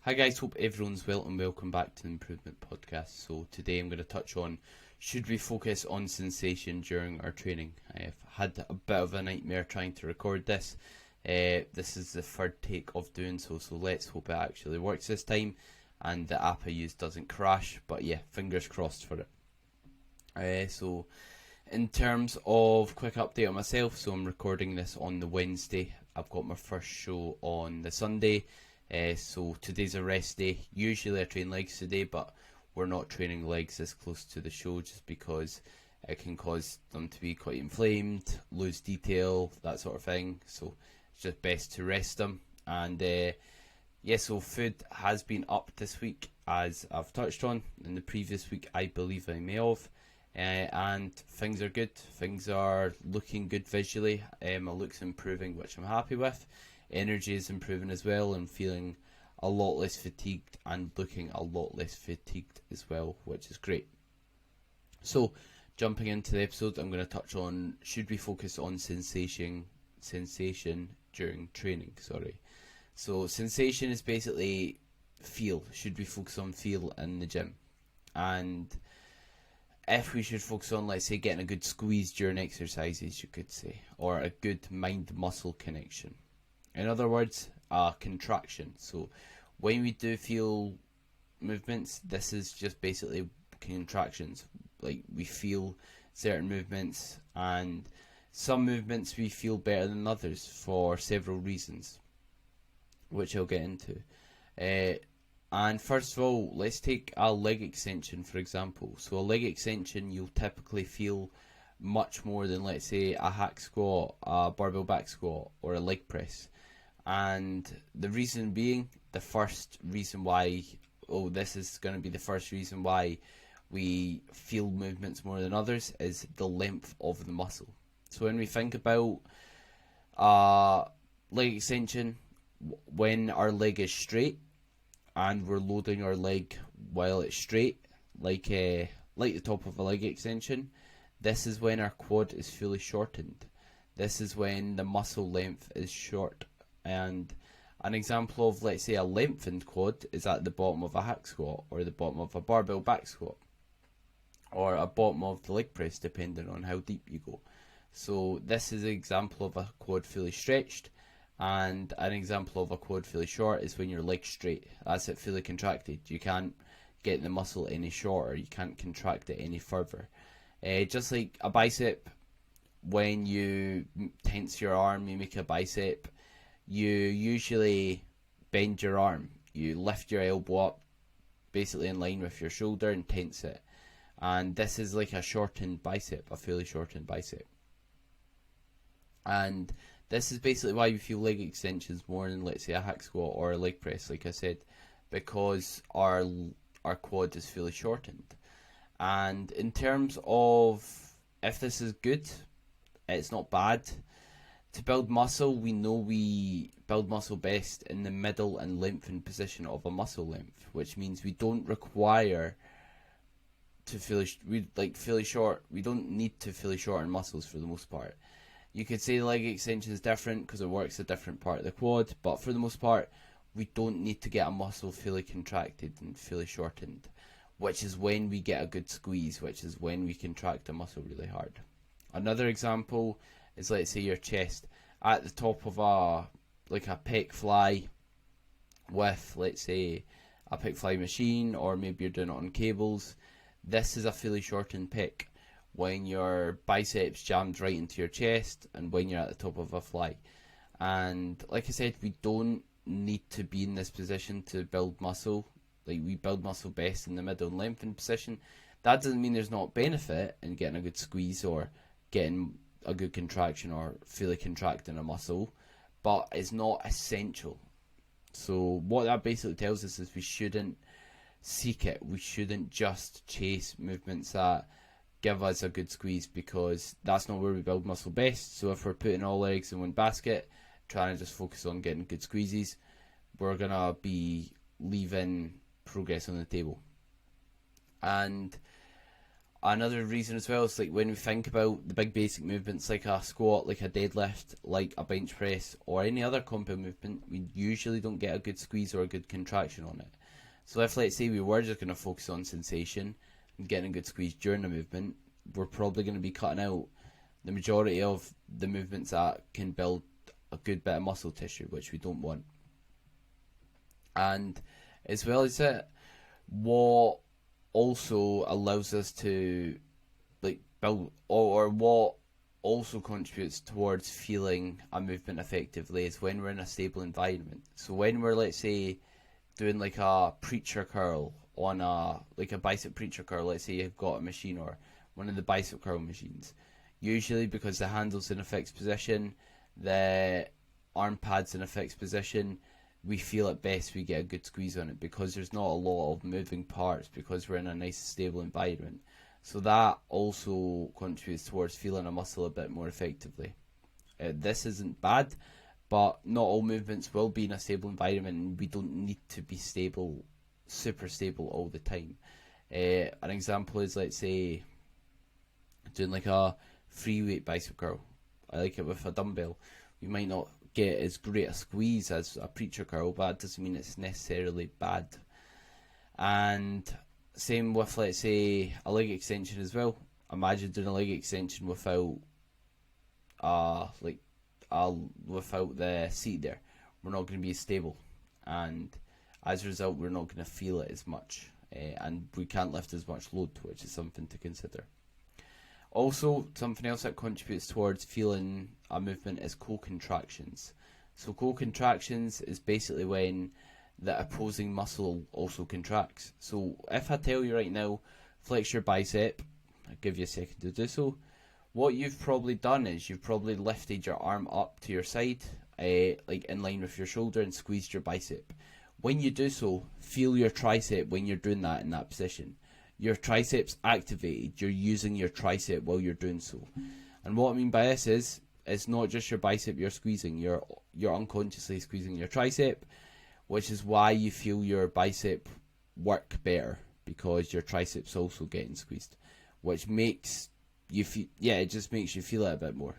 Hi guys, hope everyone's well and welcome back to the Improvement Podcast. So today I'm going to touch on, should we focus on sensation during our training? I've had a bit of a nightmare trying to record this. This is the third take of doing so let's hope it actually works this time and the app I use doesn't crash, but yeah, fingers crossed for it. So in terms of quick update on myself, so I'm recording this on the Wednesday. I've got my first show on the Sunday. So today's a rest day. Usually I train legs today, but we're not training legs this close to the show just because it can cause them to be quite inflamed, lose detail, that sort of thing. So it's just best to rest them. And so food has been up this week, as I've touched on. In the previous week, I believe I may have. And things are good. Things are looking good visually. My look's improving, which I'm happy with. Energy is improving as well, and feeling a lot less fatigued and looking a lot less fatigued as well, which is great. So jumping into the episode, I'm going to touch on, should we focus on sensation during training? So sensation is basically feel. Should we focus on feel in the gym? And if we should focus on, let's say, getting a good squeeze during exercises, you could say, or a good mind-muscle connection. In other words, a contraction. So when we do feel movements, this is just basically contractions. Like, we feel certain movements, and some movements we feel better than others for several reasons, which I'll get into. And first of all, let's take a leg extension, for example. So a leg extension you'll typically feel much more than, let's say, a hack squat, a barbell back squat, or a leg press. And the reason being, this is going to be the first reason why we feel movements more than others, is the length of the muscle. So when we think about leg extension, when our leg is straight and we're loading our leg while it's straight, like the top of a leg extension, this is when our quad is fully shortened. This is when the muscle length is short. And an example of, let's say, a lengthened quad is at the bottom of a hack squat, or the bottom of a barbell back squat, or a bottom of the leg press, depending on how deep you go. So this is an example of a quad fully stretched, and an example of a quad fully short is when your leg's straight. That's it, fully contracted. You can't get the muscle any shorter, you can't contract it any further. Just like a bicep, when you tense your arm, you make a bicep, you usually bend your arm. You lift your elbow up, basically in line with your shoulder, and tense it. And this is like a shortened bicep, a fully shortened bicep. And this is basically why we feel leg extensions more than, let's say, a hack squat or a leg press, like I said, because our quad is fully shortened. And in terms of if this is good, it's not bad. To build muscle, we know we build muscle best in the middle and lengthened position of a muscle length, which means we don't require to fully short. We don't need to fully shorten muscles for the most part. You could say the leg extension is different because it works a different part of the quad, but for the most part, we don't need to get a muscle fully contracted and fully shortened, which is when we get a good squeeze, which is when we contract the muscle really hard. Another example is, let's say, your chest. At the top of a pec fly with, let's say, a pec fly machine, or maybe you're doing it on cables, this is a fully shortened pec when your biceps jammed right into your chest and when you're at the top of a fly. And like I said, we don't need to be in this position to build muscle. Like, we build muscle best in the middle and lengthened position. That doesn't mean there's not benefit in getting a good squeeze or getting a good contraction or fully contracting a muscle, but it's not essential. So what that basically tells us is we shouldn't seek it. We shouldn't just chase movements that give us a good squeeze, because that's not where we build muscle best. So if we're putting all our eggs in one basket, trying to just focus on getting good squeezes, we're gonna be leaving progress on the table. And Another reason as well is like when we think about the big basic movements like a squat, like a deadlift, like a bench press, or any other compound movement, we usually don't get a good squeeze or a good contraction on it. So if, let's say, we were just going to focus on sensation and getting a good squeeze during the movement, we're probably going to be cutting out the majority of the movements that can build a good bit of muscle tissue, which we don't want. And as well as it, what also allows us to like build, or what also contributes towards feeling a movement effectively, is when we're in a stable environment. So when we're, let's say, doing like a preacher curl on a bicep preacher curl, let's say you've got a machine or one of the bicep curl machines, usually because the handle's in a fixed position, the arm pad's in a fixed position, we feel at best we get a good squeeze on it because there's not a lot of moving parts, because we're in a nice stable environment. So that also contributes towards feeling a muscle a bit more effectively. This isn't bad, but not all movements will be in a stable environment, and we don't need to be stable, super stable all the time. An example is, let's say, doing like a free weight bicep curl. I like it with a dumbbell. We might not get as great a squeeze as a preacher curl, but that doesn't mean it's necessarily bad. And same with, let's say, a leg extension as well. Imagine doing a leg extension without without the seat there. We're not going to be as stable, and as a result we're not going to feel it as much, and we can't lift as much load, which is something to consider. Also, something else that contributes towards feeling a movement is co-contractions. So co-contractions is basically when the opposing muscle also contracts. So if I tell you right now, flex your bicep, I'll give you a second to do so. What you've probably done is you've probably lifted your arm up to your side, like in line with your shoulder, and squeezed your bicep. When you do so, feel your tricep when you're doing that in that position. Your triceps activated, you're using your tricep while you're doing so. And what I mean by this is, it's not just your bicep you're squeezing, you're unconsciously squeezing your tricep, which is why you feel your bicep work better, because your triceps also getting squeezed, which makes you feel, it just makes you feel it a bit more.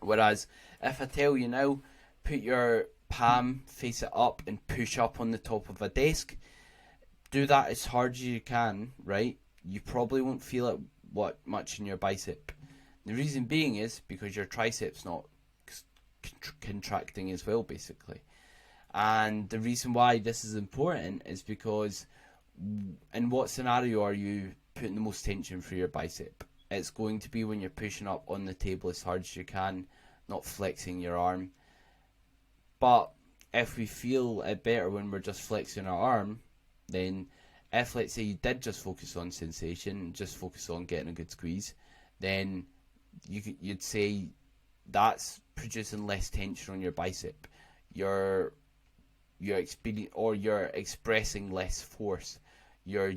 Whereas if I tell you now, put your palm, face it up, and push up on the top of a desk, do that as hard as you can, right? You probably won't feel it much in your bicep. The reason being is because your triceps not contracting as well, basically. And the reason why this is important is because in what scenario are you putting the most tension for your bicep? It's going to be when you're pushing up on the table as hard as you can, not flexing your arm. But if we feel it better when we're just flexing our arm, then if, let's say, you did just focus on sensation, just focus on getting a good squeeze, then you'd say that's producing less tension on your bicep. You're expressing less force. You're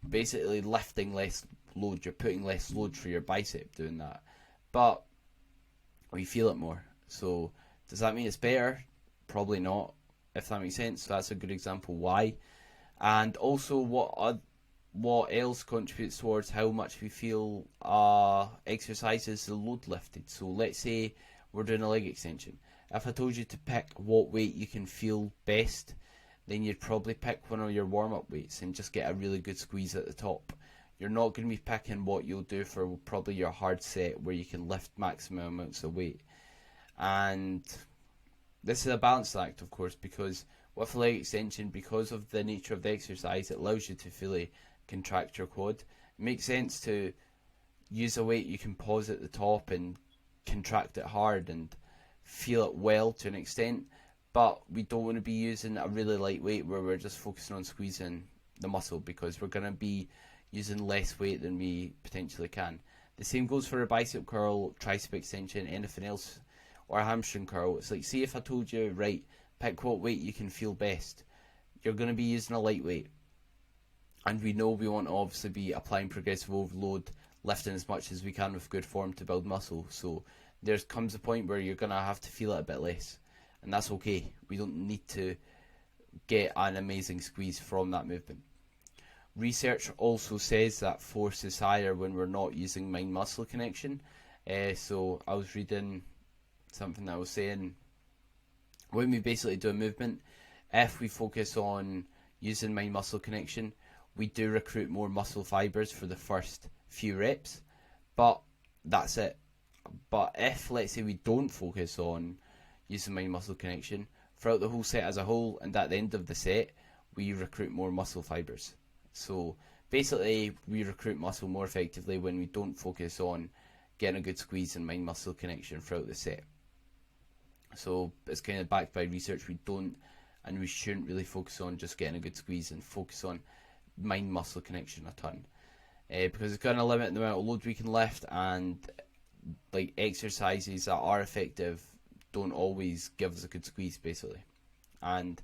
basically lifting less load. You're putting less load for your bicep doing that, but we feel it more. So does that mean it's better? Probably not, if that makes sense. So that's a good example why. And also, what else contributes towards how much we feel exercise is the load lifted. So let's say we're doing a leg extension. If I told you to pick what weight you can feel best, then you'd probably pick one of your warm-up weights and just get a really good squeeze at the top. You're not going to be picking what you'll do for probably your hard set where you can lift maximum amounts of weight. And this is a balancing act, of course, because with a leg extension, because of the nature of the exercise, it allows you to fully contract your quad. It makes sense to use a weight you can pause at the top and contract it hard and feel it well to an extent, but we don't want to be using a really light weight where we're just focusing on squeezing the muscle, because we're going to be using less weight than we potentially can. The same goes for a bicep curl, tricep extension, anything else, or a hamstring curl. It's like, see if I told you, right, pick what weight you can feel best. You're going to be using a light weight. And we know we want to obviously be applying progressive overload, lifting as much as we can with good form to build muscle. So there comes a point where you're going to have to feel it a bit less. And that's okay. We don't need to get an amazing squeeze from that movement. Research also says that force is higher when we're not using mind-muscle connection. So I was reading something that was saying when we basically do a movement, if we focus on using mind-muscle connection, we do recruit more muscle fibers for the first few reps, but that's it. But if, let's say, we don't focus on using mind-muscle connection throughout the whole set as a whole, and at the end of the set, we recruit more muscle fibers. So basically, we recruit muscle more effectively when we don't focus on getting a good squeeze and mind-muscle connection throughout the set. So it's kind of backed by research. We don't and we shouldn't really focus on just getting a good squeeze and focus on mind-muscle connection a ton. Because it's going to limit the amount of load we can lift, and like exercises that are effective don't always give us a good squeeze, basically. And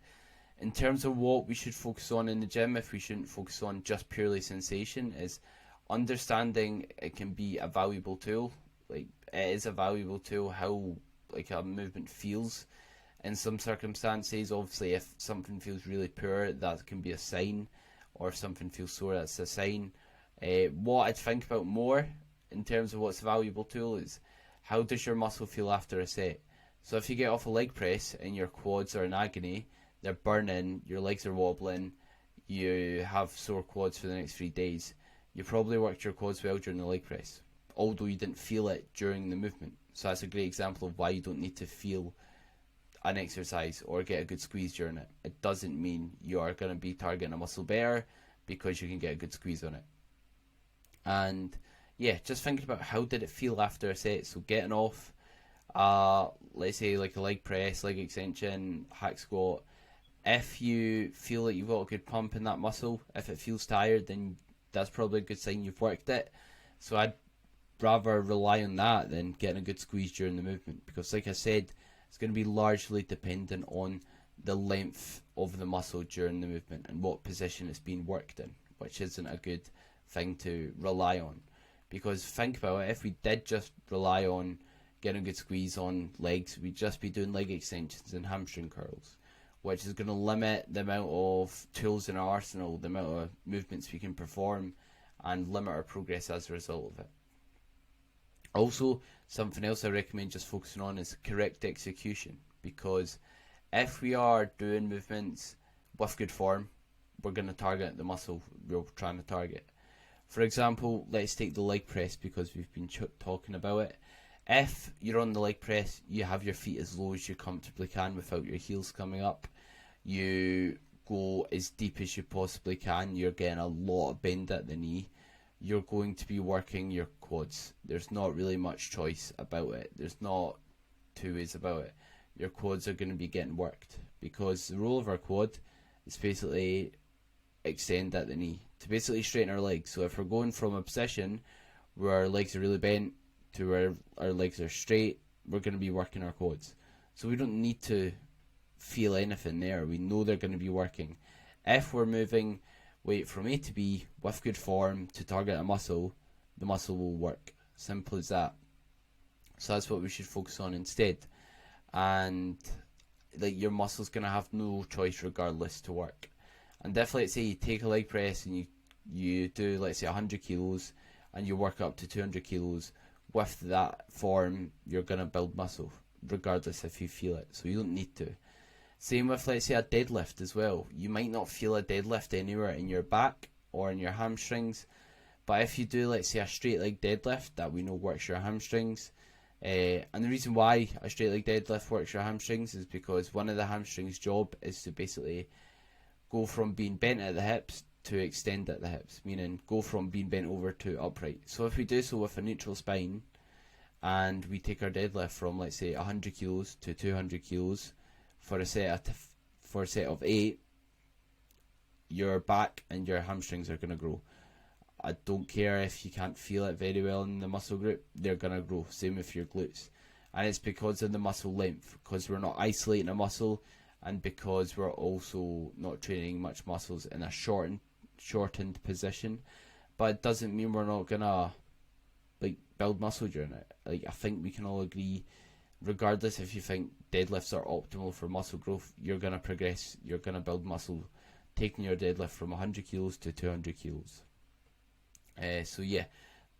in terms of what we should focus on in the gym, if we shouldn't focus on just purely sensation, is understanding it can be a valuable tool. Like, it is a valuable tool how like a movement feels in some circumstances. Obviously, if something feels really poor, that can be a sign, or if something feels sore, that's a sign. What I'd think about more in terms of what's a valuable tool is how does your muscle feel after a set. So if you get off a leg press and your quads are in agony, they're burning, your legs are wobbling, you have sore quads for the next 3 days, you probably worked your quads well during the leg press, although you didn't feel it during the movement. So that's a great example of why you don't need to feel an exercise or get a good squeeze during it. It doesn't mean you are going to be targeting a muscle better because you can get a good squeeze on it. And yeah, just thinking about how did it feel after a set. So getting off, let's say like a leg press, leg extension, hack squat, if you feel like you've got a good pump in that muscle, if it feels tired, then that's probably a good sign you've worked it. So I'd rather rely on that than getting a good squeeze during the movement, because like I said, it's going to be largely dependent on the length of the muscle during the movement and what position it's being worked in, which isn't a good thing to rely on. Because think about it, if we did just rely on getting a good squeeze on legs, we'd just be doing leg extensions and hamstring curls, which is going to limit the amount of tools in our arsenal, the amount of movements we can perform, and limit our progress as a result of it. Also, something else I recommend just focusing on is correct execution, because if we are doing movements with good form, we're going to target the muscle we're trying to target. For example, let's take the leg press, because we've been talking about it. If you're on the leg press, you have your feet as low as you comfortably can without your heels coming up. You go as deep as you possibly can. You're getting a lot of bend at the knee. You're going to be working your quads. There's not really much choice about it. There's not two ways about it. Your quads are going to be getting worked, because the role of our quad is basically extend at the knee to basically straighten our legs. So if we're going from a position where our legs are really bent to where our legs are straight, we're going to be working our quads. So we don't need to feel anything there. We know they're going to be working. If we're moving weight from A to B with good form to target a muscle, the muscle will work. Simple as that. So that's what we should focus on instead. And like, your muscle's going to have no choice regardless to work. And if, let's say, you take a leg press and you do, let's say, 100 kilos and you work up to 200 kilos, with that form, you're going to build muscle, regardless if you feel it. So you don't need to. Same with, let's say, a deadlift as well. You might not feel a deadlift anywhere in your back or in your hamstrings, but if you do, let's say, a straight leg deadlift that we know works your hamstrings, and the reason why a straight leg deadlift works your hamstrings is because one of the hamstrings' job is to basically go from being bent at the hips to extend at the hips, meaning go from being bent over to upright. So if we do so with a neutral spine, and we take our deadlift from, let's say, 100 kilos to 200 kilos for a set of 8, your back and your hamstrings are going to grow. I don't care if you can't feel it very well in the muscle group, they're going to grow. Same with your glutes. And it's because of the muscle length, because we're not isolating a muscle, and because we're also not training much muscles in a shortened position. But it doesn't mean we're not gonna build muscle during it. I think we can all agree, regardless if you think deadlifts are optimal for muscle growth, you're gonna progress, you're gonna build muscle taking your deadlift from 100 kilos to 200 kilos. So yeah,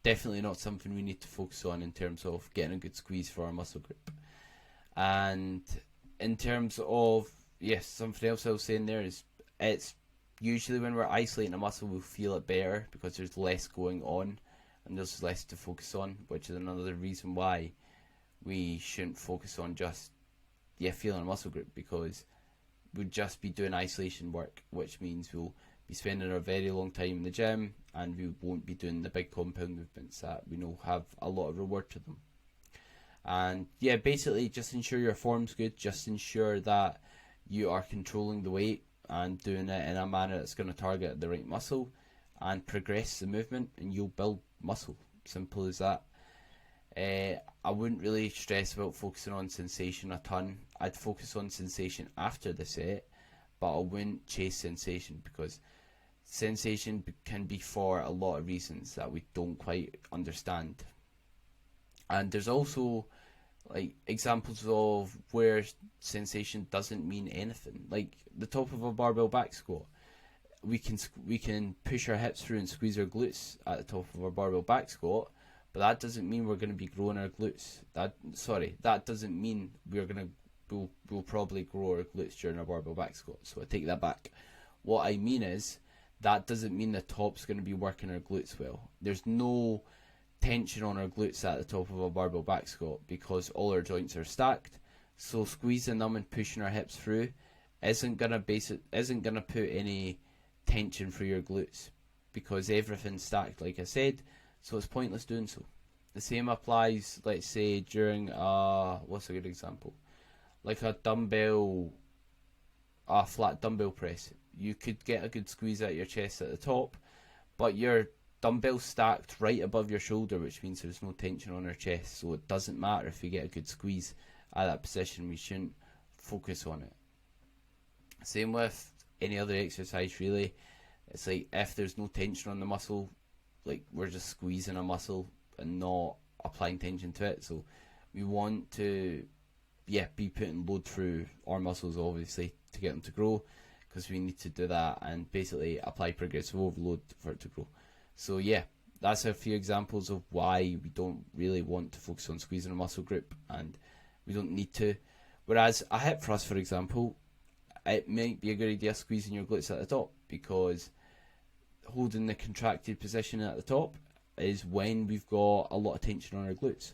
definitely not something we need to focus on in terms of getting a good squeeze for our muscle group. And in terms of, yes, something else I was saying there is, it's usually when we're isolating a muscle, we'll feel it better because there's less going on and there's less to focus on, which is another reason why we shouldn't focus on just feeling a muscle group, because we'll just be doing isolation work, which means we'll be spending a very long time in the gym and we won't be doing the big compound movements that we know have a lot of reward to them. And yeah, basically just ensure your form's good, just ensure that you are controlling the weight and doing it in a manner that's going to target the right muscle and progress the movement, and you'll build muscle. Simple as that. I wouldn't really stress about focusing on sensation a ton. I'd focus on sensation after the set, but I wouldn't chase sensation, because sensation can be for a lot of reasons that we don't quite understand. And there's also like examples of where sensation doesn't mean anything. Like the top of a barbell back squat, we can push our hips through and squeeze our glutes at the top of our barbell back squat, but that doesn't mean we're going to be growing our glutes. That doesn't mean we'll probably grow our glutes during our barbell back squat. So I take that back. What I mean is, that doesn't mean the top's going to be working our glutes well. There's no tension on our glutes at the top of a barbell back squat because all our joints are stacked. So squeezing them and pushing our hips through isn't gonna put any tension through your glutes, because everything's stacked, like I said. So it's pointless doing so. The same applies, let's say, during what's a good example? Like a flat dumbbell press. You could get a good squeeze out your chest at the top, but your dumbbell stacked right above your shoulder, which means there's no tension on our chest, so it doesn't matter if we get a good squeeze at that position. We shouldn't focus on it. Same with any other exercise, really. It's like, if there's no tension on the muscle, like we're just squeezing a muscle and not applying tension to it. So we want to be putting load through our muscles, obviously, to get them to grow, because we need to do that and basically apply progressive overload for it to grow. So yeah, that's a few examples of why we don't really want to focus on squeezing a muscle group, and we don't need to. Whereas a hip thrust, for example, it might be a good idea squeezing your glutes at the top, because holding the contracted position at the top is when we've got a lot of tension on our glutes.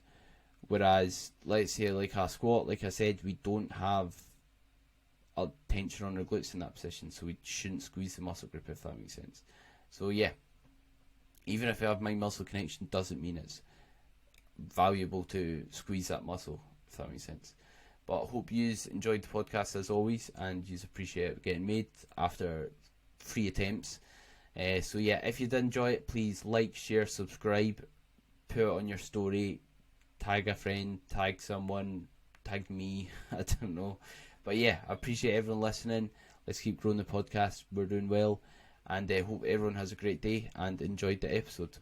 Whereas, let's say like a squat, like I said, we don't have a tension on our glutes in that position, so we shouldn't squeeze the muscle group, if that makes sense. So yeah, even if we have mind-muscle connection, doesn't mean it's valuable to squeeze that muscle, if that makes sense. But I hope you enjoyed the podcast as always, and you appreciate it getting made after 3 attempts. So yeah, if you did enjoy it, please like, share, subscribe, put it on your story, tag a friend, tag someone, tag me, I don't know. But yeah, I appreciate everyone listening. Let's keep growing the podcast. We're doing well. And I hope everyone has a great day and enjoyed the episode.